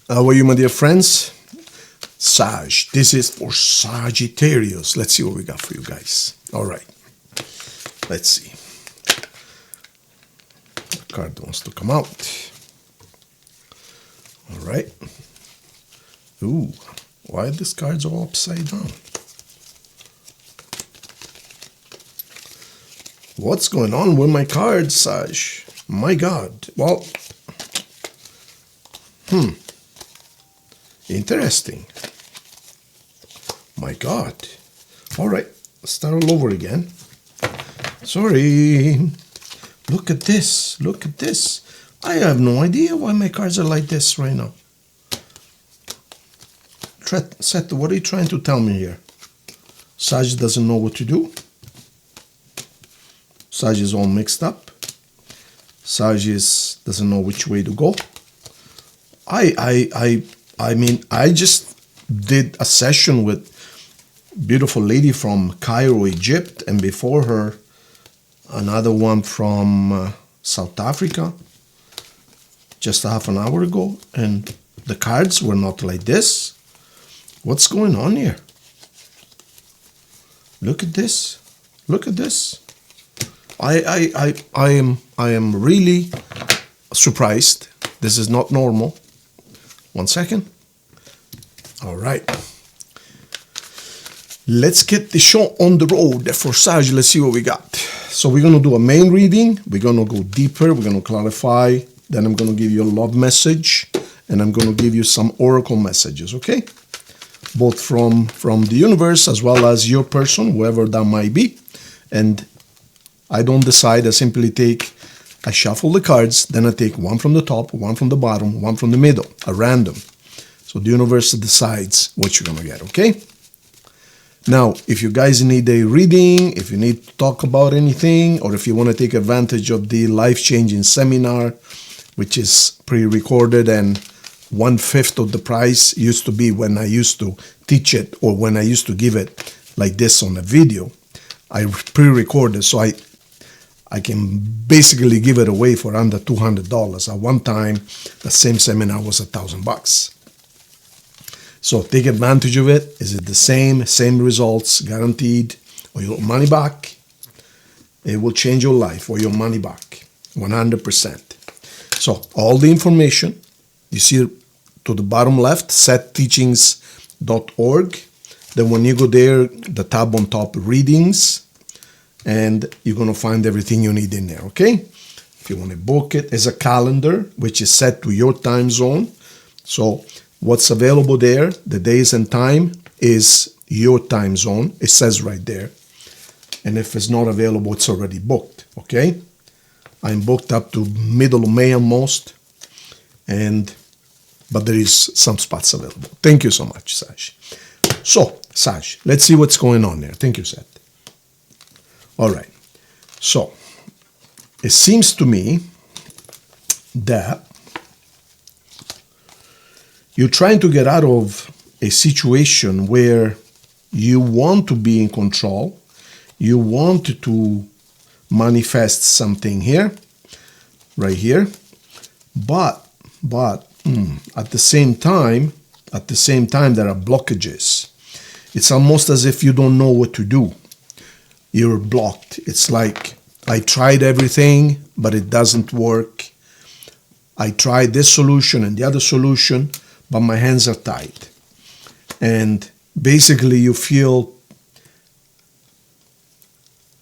How are you, my dear friends? Sag. This is for Sagittarius. Let's see what we got for you guys. All right. Let's see. The card wants to come out. All right. Ooh, why are these cards all upside down? What's going on with my cards, Sag? My God. Well, interesting. My God. All right, let's start all over again. Sorry. Look at this. Look at this. I have no idea why my cards are like this right now. Seth, what are you trying to tell me here? Sag doesn't know what to do. Sag is all mixed up. Sag doesn't know which way to go. I mean, I just did a session with a beautiful lady from Cairo, Egypt, and before her, another one from South Africa, just a half an hour ago, and the cards were not like this. What's going on here? Look at this. Look at this. I am really surprised. This is not normal. 1 second. All right. Let's get the show on the road for Sag. Let's see what we got. So we're going to do a main reading. We're going to go deeper. We're going to clarify. Then I'm going to give you a love message. And I'm going to give you some oracle messages, okay? Both from the universe as well as your person, whoever that might be. And I don't decide. I simply I shuffle the cards, then I take one from the top, one from the bottom, one from the middle, a random. So the universe decides what you're going to get, okay? Now, if you guys need a reading, if you need to talk about anything, or if you want to take advantage of the life-changing seminar, which is pre-recorded and 1/5 of the price used to be when I used to teach it or when I used to give it like this on a video, I pre-recorded, so I can basically give it away for under $200. At one time, the same seminar was $1,000. So take advantage of it. Is it the same results, guaranteed, or your money back? It will change your life or your money back, 100%. So all the information, you see to the bottom left, setteachings.org. Then when you go there, the tab on top, readings, and you're going to find everything you need in there, okay? If you want to book it, there's a calendar, which is set to your time zone. So what's available there, the days and time, is your time zone. It says right there. And if it's not available, it's already booked, okay? I'm booked up to middle of May almost, but there is some spots available. Thank you so much, Sag. So, Sag, let's see what's going on there. Thank you, Seth. All right. So, it seems to me that you're trying to get out of a situation where you want to be in control, you want to manifest something here, right here, but at the same time there are blockages. It's almost as if you don't know what to do. You're blocked. It's like, I tried everything, but it doesn't work. I tried this solution and the other solution, but my hands are tied. And basically you feel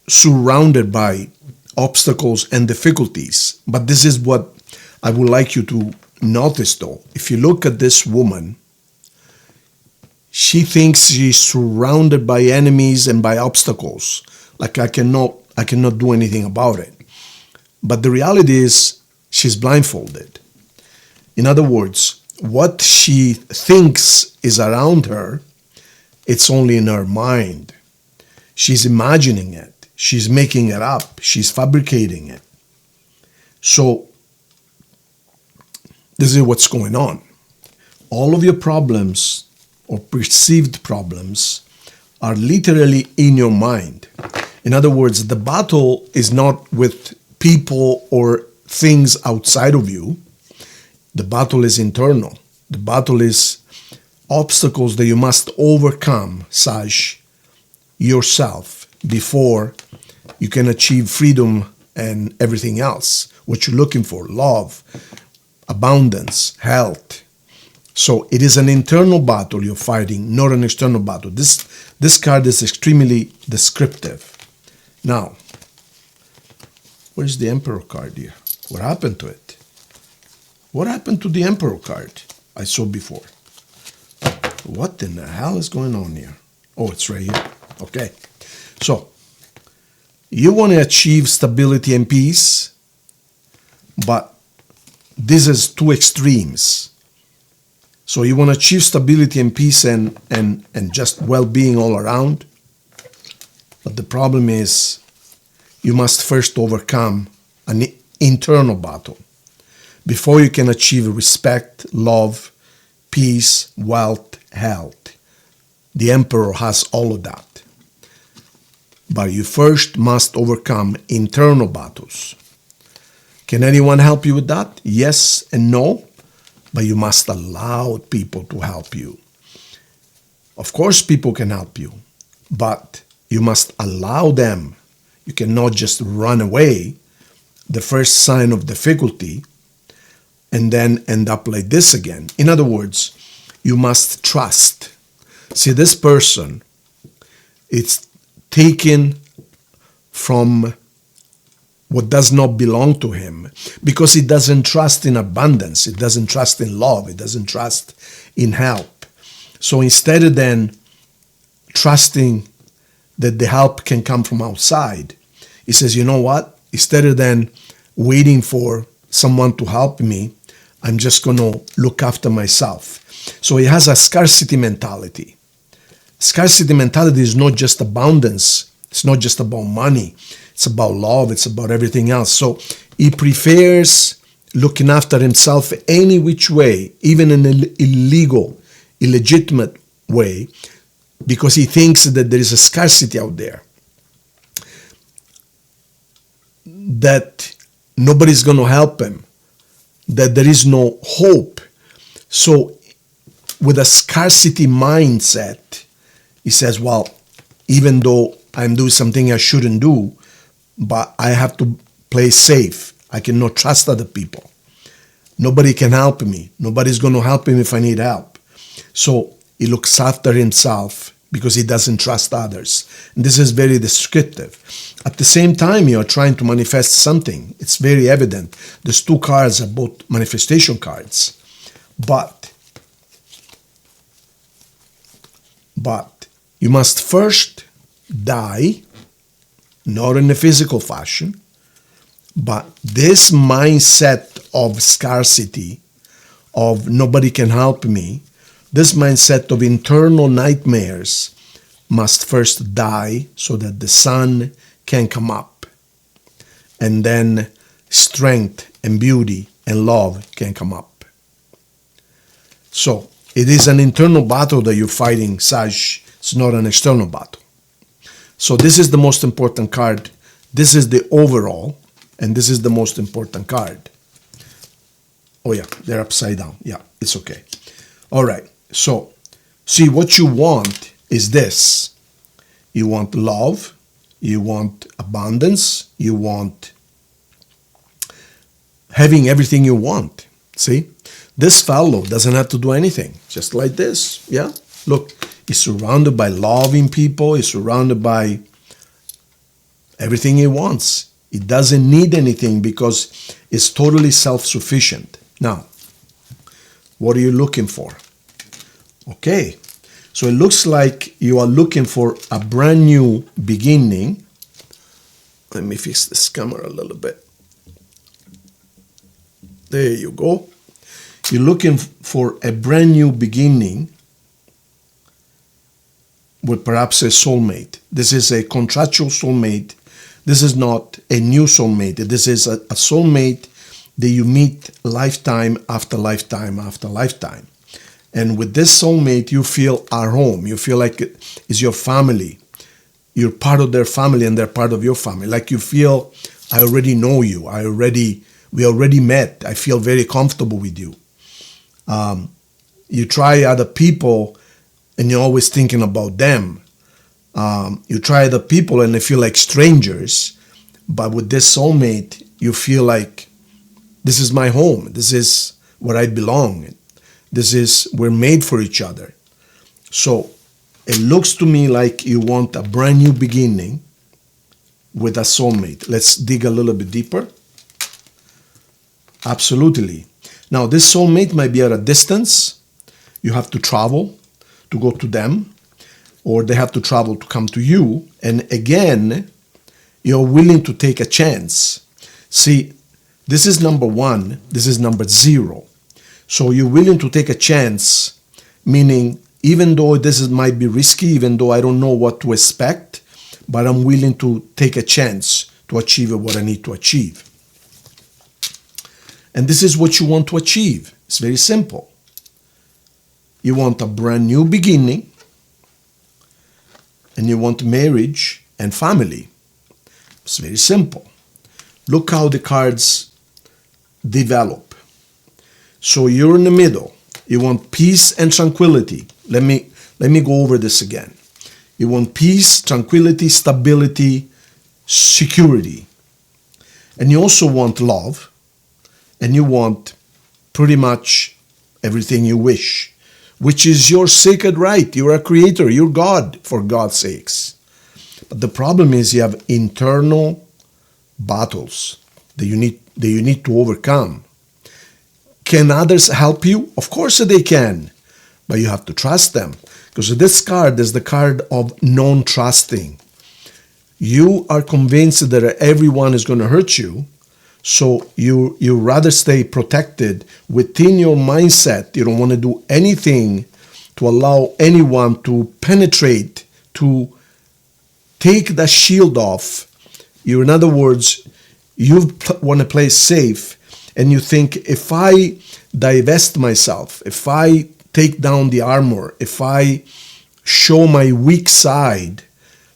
surrounded by obstacles and difficulties. But this is what I would like you to notice though. If you look at this woman, she thinks she's surrounded by enemies and by obstacles. Like I cannot do anything about it. But the reality is she's blindfolded. In other words, what she thinks is around her, it's only in her mind. She's imagining it. She's making it up. She's fabricating it. So this is what's going on. All of your problems or perceived problems are literally in your mind. In other words, the battle is not with people or things outside of you. The battle is internal. The battle is obstacles that you must overcome, Sag, yourself before you can achieve freedom and everything else. What you're looking for, love, abundance, health. So it is an internal battle you're fighting, not an external battle. This card is extremely descriptive. Now, where's the Emperor card here? What happened to it? What happened to the Emperor card I saw before? What in the hell is going on here? Oh, it's right here. Okay. So, you want to achieve stability and peace, but this is two extremes. So you want to achieve stability and peace and just well-being all around. But the problem is you must first overcome an internal battle before you can achieve respect, love, peace, wealth, health. The Emperor has all of that. But you first must overcome internal battles. Can anyone help you with that? Yes and no, but you must allow people to help you. Of course, people can help you, but you must allow them. You cannot just run away the first sign of difficulty and then end up like this again. In other words, you must trust. See, this person, it's taken from what does not belong to him because he doesn't trust in abundance, it doesn't trust in love, it doesn't trust in help. So instead of then trusting that the help can come from outside, he says, you know what? Instead of then waiting for someone to help me, I'm just going to look after myself. So he has a scarcity mentality. Scarcity mentality is not just abundance. It's not just about money. It's about love. It's about everything else. So he prefers looking after himself any which way, even in an illegal, illegitimate way, because he thinks that there is a scarcity out there, that nobody's going to help him, that there is no hope. So with a scarcity mindset, he says, well, even though I'm doing something I shouldn't do, but I have to play safe. I cannot trust other people. Nobody can help me. Nobody's going to help him if I need help. So he looks after himself because he doesn't trust others. And this is very descriptive. At the same time, you are trying to manifest something. It's very evident. These two cards are both manifestation cards. But you must first die, not in a physical fashion, but this mindset of scarcity, of nobody can help me, this mindset of internal nightmares must first die so that the sun can come up. And then strength and beauty and love can come up. So it is an internal battle that you're fighting, Sag. It's not an external battle. So this is the most important card. This is the overall, and this is the most important card. Oh yeah, they're upside down. Yeah, it's okay. All right, so see, what you want is this. You want love, you want abundance, you want having everything you want. See, this fellow doesn't have to do anything, just like this. Yeah, look. He's surrounded by loving people. He's surrounded by everything he wants. He doesn't need anything because it's totally self-sufficient. Now, what are you looking for? Okay, so it looks like you are looking for a brand new beginning. Let me fix this camera a little bit. There you go. You're looking for a brand new beginning with perhaps a soulmate. This is a contractual soulmate. This is not a new soulmate. This is a soulmate that you meet lifetime after lifetime after lifetime. And with this soulmate, you feel at home. You feel like it's your family. You're part of their family and they're part of your family. Like you feel, I already know you. We already met. I feel very comfortable with you. You try other people and you're always thinking about them. You try other people and they feel like strangers. But with this soulmate, you feel like this is my home. This is where I belong. We're made for each other. So it looks to me like you want a brand new beginning with a soulmate. Let's dig a little bit deeper. Absolutely. Now, this soulmate might be at a distance. You have to travel to go to them, or they have to travel to come to you. And again, you're willing to take a chance. See, this is number one. This is number 0. So you're willing to take a chance, meaning even though might be risky, even though I don't know what to expect, but I'm willing to take a chance to achieve what I need to achieve. And this is what you want to achieve. It's very simple. You want a brand new beginning, and you want marriage and family. It's very simple. Look how the cards develop. So you're in the middle. You want peace and tranquility. Let me go over this again. You want peace, tranquility, stability, security. And you also want love. And you want pretty much everything you wish, which is your sacred right. You're a creator. You're God, for God's sakes. But the problem is you have internal battles that you need to overcome. Can others help you? Of course they can, but you have to trust them. Because this card is the card of non-trusting. You are convinced that everyone is going to hurt you, so you rather stay protected within your mindset. You don't want to do anything to allow anyone to penetrate, to take the shield off. In other words, you want to play safe, and you think, if I divest myself, if I take down the armor, if I show my weak side,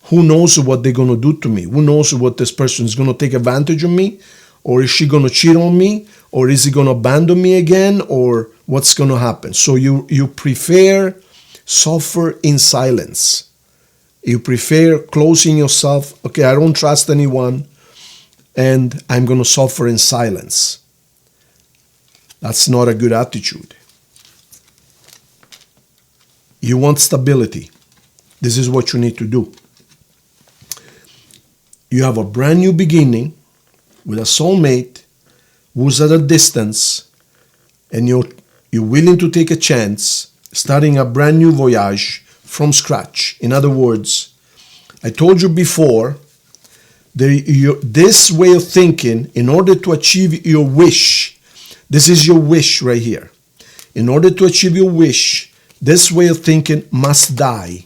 who knows what they're going to do to me? Who knows what this person is going to take advantage of me? Or is she going to cheat on me? Or is he going to abandon me again? Or what's going to happen? So you prefer suffer in silence. You prefer closing yourself. Okay, I don't trust anyone, and I'm going to suffer in silence. That's not a good attitude. You want stability. This is what you need to do. You have a brand new beginning with a soulmate who's at a distance, and you're willing to take a chance, starting a brand new voyage from scratch. In other words, I told you before, this way of thinking, in order to achieve your wish, this is your wish right here. In order to achieve your wish, this way of thinking must die,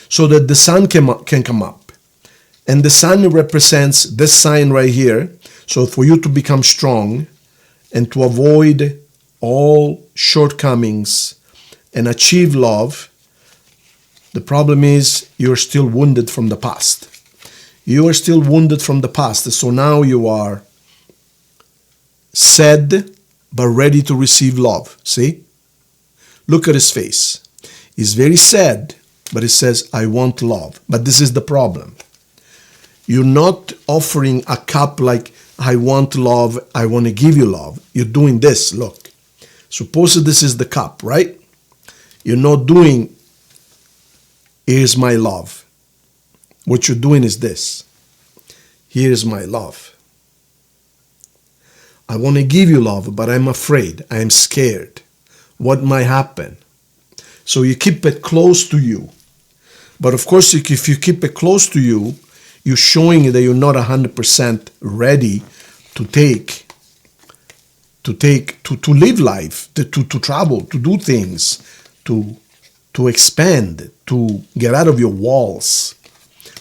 so that the sun can come up. And the sun represents this sign right here. So for you to become strong and to avoid all shortcomings and achieve love, the problem is you're still wounded from the past. You are still wounded from the past. So now you are sad but ready to receive love. See? Look at his face. He's very sad, but he says, I want love. But this is the problem. You're not offering a cup like, I want love, I want to give you love. You're doing this, look. Suppose this is the cup, right? You're not doing, here's my love. What you're doing is this. Here's my love. I want to give you love, but I'm afraid, I'm scared. What might happen? So you keep it close to you. But of course, if you keep it close to you, you're showing that you're not 100% ready to live life, to travel, to do things, to expand, to get out of your walls.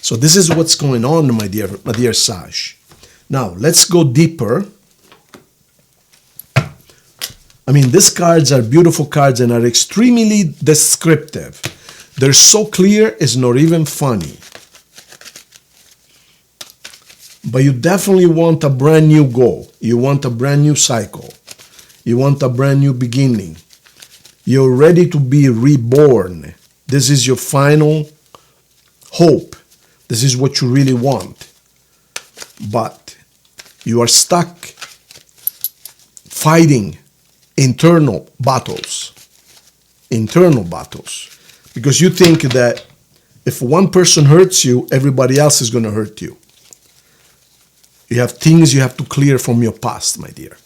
So this is what's going on, my dear Sag. Now, let's go deeper. I mean, these cards are beautiful cards and are extremely descriptive. They're so clear, it's not even funny. But you definitely want a brand new goal. You want a brand new cycle. You want a brand new beginning. You're ready to be reborn. This is your final hope. This is what you really want. But you are stuck fighting internal battles. Internal battles. Because you think that if one person hurts you, everybody else is going to hurt you. You have things you have to clear from your past, my dear.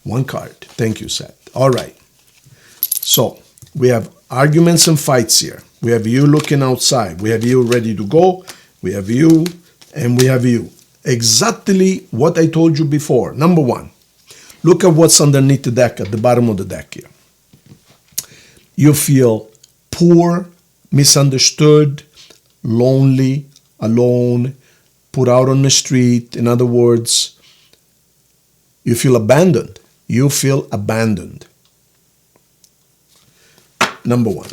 One card. Thank you, Seth. All right. So we have arguments and fights here. We have you looking outside. We have you ready to go. We have you and we have you. Exactly what I told you before. Number one, look at what's underneath the deck, at the bottom of the deck here. You feel poor, misunderstood, lonely, alone, put out on the street. In other words, you feel abandoned. You feel abandoned. Number one.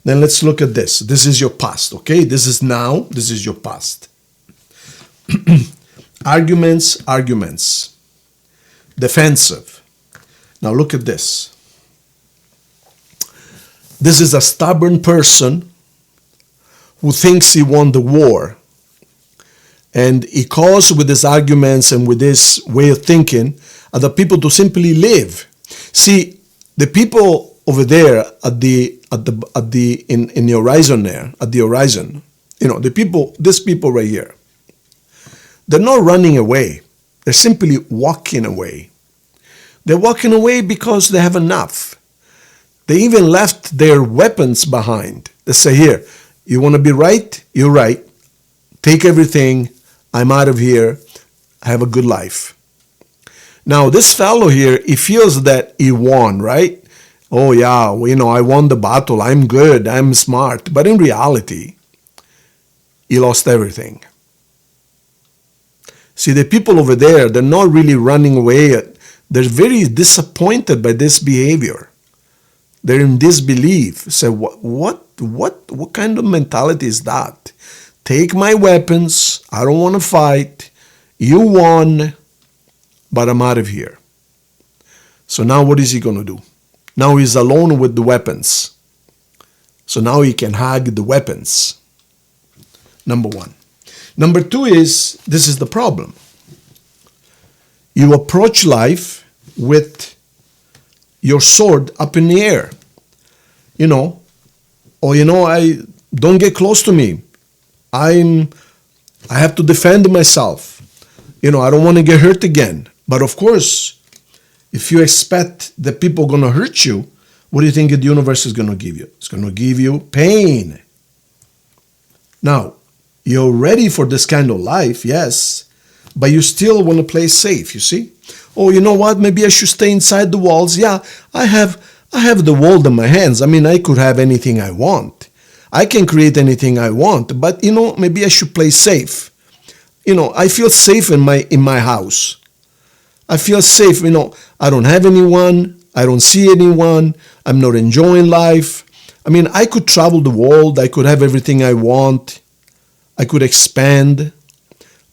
Then let's look at this. This is your past, okay? This is now. This is your past. Arguments. Defensive. Now look at this. This is a stubborn person who thinks he won the war. And he caused with his arguments and with this way of thinking other people to simply live. See, the people over there in the horizon there, at the horizon, these people right here, they're not running away. They're simply walking away. They're walking away because they have enough. They even left their weapons behind. They say, here, you want to be right? You're right. Take everything. I'm out of here. Have a good life. Now, this fellow here, he feels that he won, right? Oh, yeah, I won the battle. I'm good. I'm smart. But in reality, he lost everything. See, the people over there, they're not really running away. They're very disappointed by this behavior. They're in disbelief. Say, what kind of mentality is that? Take my weapons. I don't want to fight. You won, but I'm out of here. So now what is he going to do? Now he's alone with the weapons. So now he can hug the weapons. Number one. Number two is, this is the problem. You approach life with your sword up in the air. I don't get close to me. I have to defend myself. I don't want to get hurt again. But of course, if you expect that people are going to hurt you, what do you think the universe is going to give you? It's going to give you pain. Now, you're ready for this kind of life, yes, but you still want to play safe, you see? Oh, you know what? Maybe I should stay inside the walls. Yeah, I have the world in my hands. I could have anything I want. I can create anything I want, but maybe I should play safe. I feel safe in my house. I feel safe, I don't have anyone, I don't see anyone, I'm not enjoying life. I could travel the world, I could have everything I want, I could expand.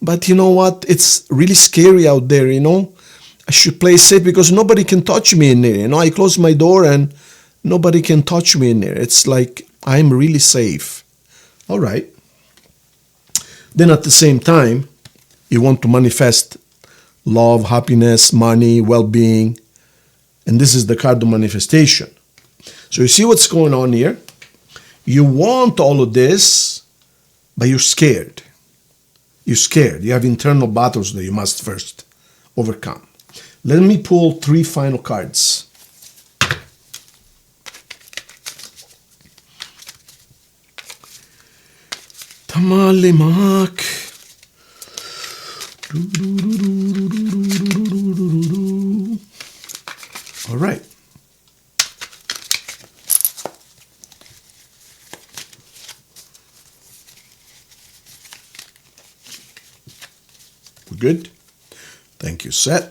But you know what? It's really scary out there, I should play safe because nobody can touch me in there. I close my door and nobody can touch me in there. It's like I'm really safe. All right. Then at the same time, you want to manifest love, happiness, money, well-being. And this is the card of manifestation. So you see what's going on here? You want all of this, but you're scared. You're scared. You have internal battles that you must first overcome. Let me pull 3 final cards. Tamale Mak. All right. We're good? Thank you, Seth.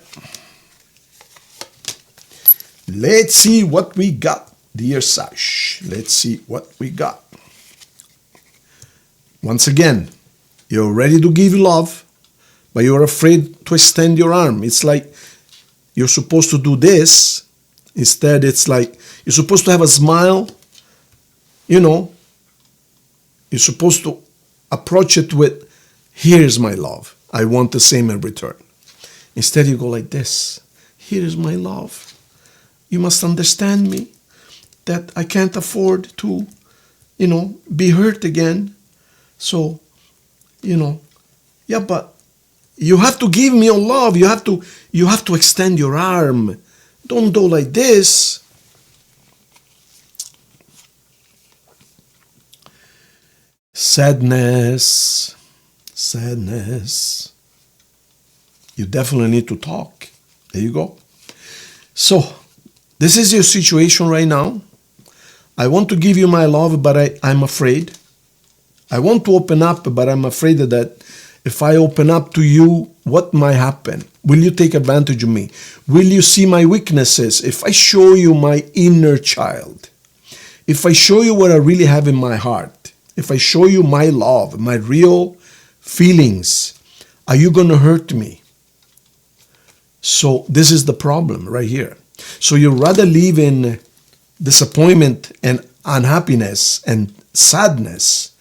Let's see what we got, dear Sash. Let's see what we got. Once again, you're ready to give love, but you're afraid to extend your arm. It's like you're supposed to do this. Instead, it's like you're supposed to have a smile. You're supposed to approach it with, here's my love. I want the same in return. Instead, you go like this. Here's my love. You must understand me that I can't afford to, be hurt again. So, but you have to give me your love. You have to extend your arm. Don't do like this. Sadness. You definitely need to talk. There you go. So, this is your situation right now. I want to give you my love, but I'm afraid. I want to open up, but I'm afraid that if I open up to you, what might happen? Will you take advantage of me? Will you see my weaknesses? If I show you my inner child, if I show you what I really have in my heart, if I show you my love, my real feelings, are you going to hurt me? So this is the problem right here. So you rather live in disappointment and unhappiness and sadness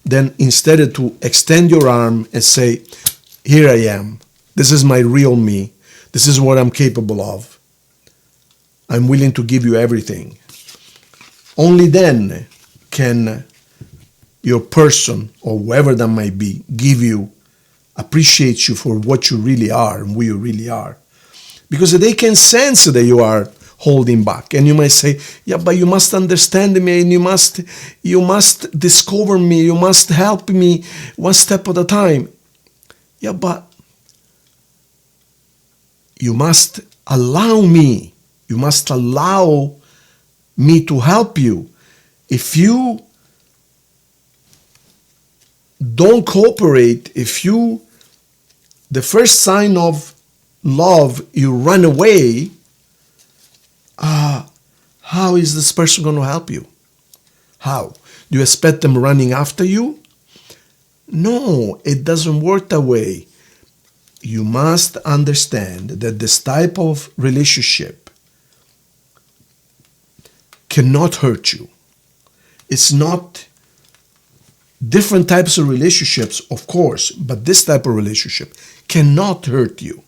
than instead to extend your arm and say, here I am. This is my real me. This is what I'm capable of. I'm willing to give you everything. Only then can your person or whoever that might be appreciate you for what you really are and who you really are. Because they can sense that you are holding back. And you might say, yeah, but you must understand me and you must discover me. You must help me one step at a time. Yeah, but you must allow me. You must allow me to help you. If you don't cooperate, the first sign of love, you run away, how is this person going to help you? How? Do you expect them running after you? No, it doesn't work that way. You must understand that this type of relationship cannot hurt you. It's not different types of relationships, of course, but this type of relationship cannot hurt you.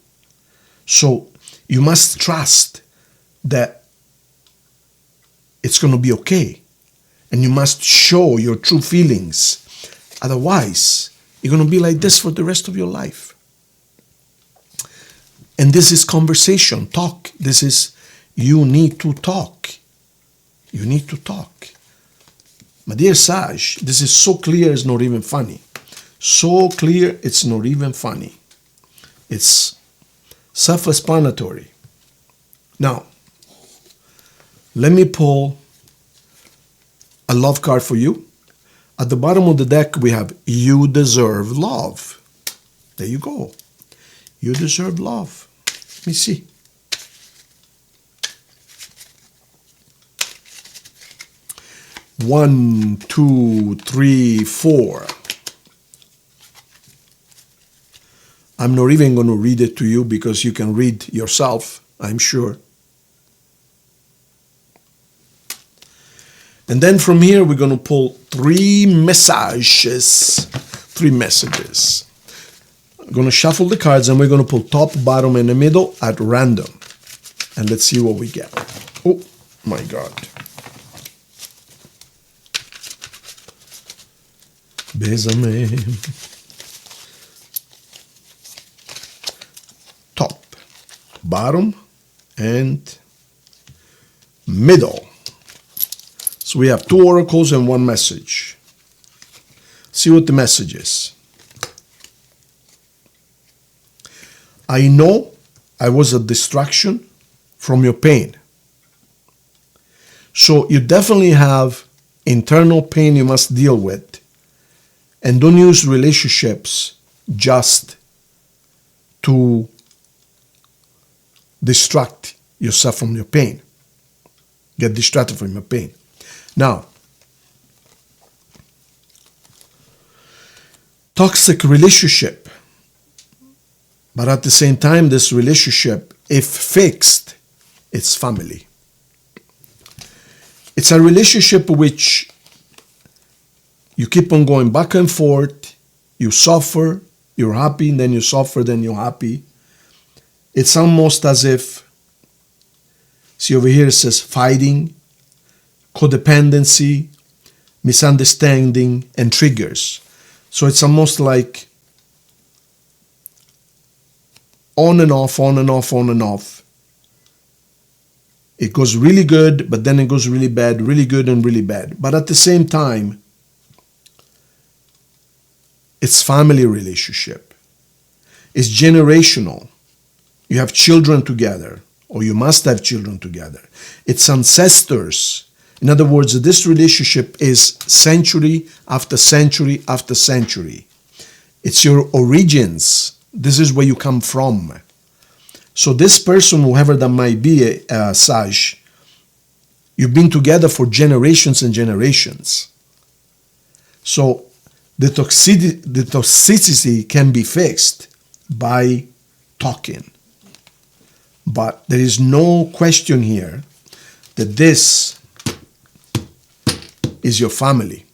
So you must trust that it's going to be okay. And you must show your true feelings. Otherwise, you're going to be like this for the rest of your life. And this is conversation, talk. You need to talk. You need to talk. My dear Sag, this is so clear it's not even funny. So clear it's not even funny. It's self-explanatory. Now, let me pull a love card for you. At the bottom of the deck, we have You Deserve Love. There you go. You deserve love. Let me see. One, two, three, four. I'm not even going to read it to you because you can read yourself, I'm sure. And then from here, we're going to pull three messages. I'm going to shuffle the cards and we're going to pull top, bottom, and the middle at random. And let's see what we get. Oh, my God. Bésame. Top, bottom, and middle. So we have two oracles and one message. See what the message is. I know I was a distraction from your pain. So you definitely have internal pain you must deal with. And don't use relationships just to distract yourself from your pain. Get distracted from your pain. Now, toxic relationship. But at the same time, this relationship if fixed, it's family. It's a relationship which you keep on going back and forth. You suffer, you're happy, and then you suffer, then you're happy. It's almost as if, see over here it says fighting, codependency, misunderstanding, and triggers. So it's almost like on and off, on and off, on and off. It goes really good, but then it goes really bad, really good and really bad. But at the same time, it's family relationship. It's generational. You have children together, or you must have children together. It's ancestors. In other words, this relationship is century after century after century. It's your origins. This is where you come from. So this person, whoever that might be, Sag, you've been together for generations and generations. So the toxicity can be fixed by talking. But there is no question here that this is your family.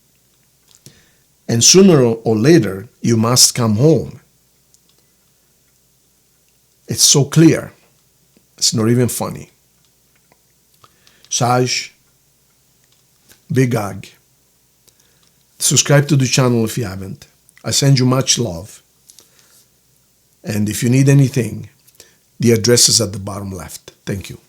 And sooner or later, you must come home. It's so clear. It's not even funny. Sag, big hug. Subscribe to the channel if you haven't. I send you much love. And if you need anything, the address is at the bottom left. Thank you.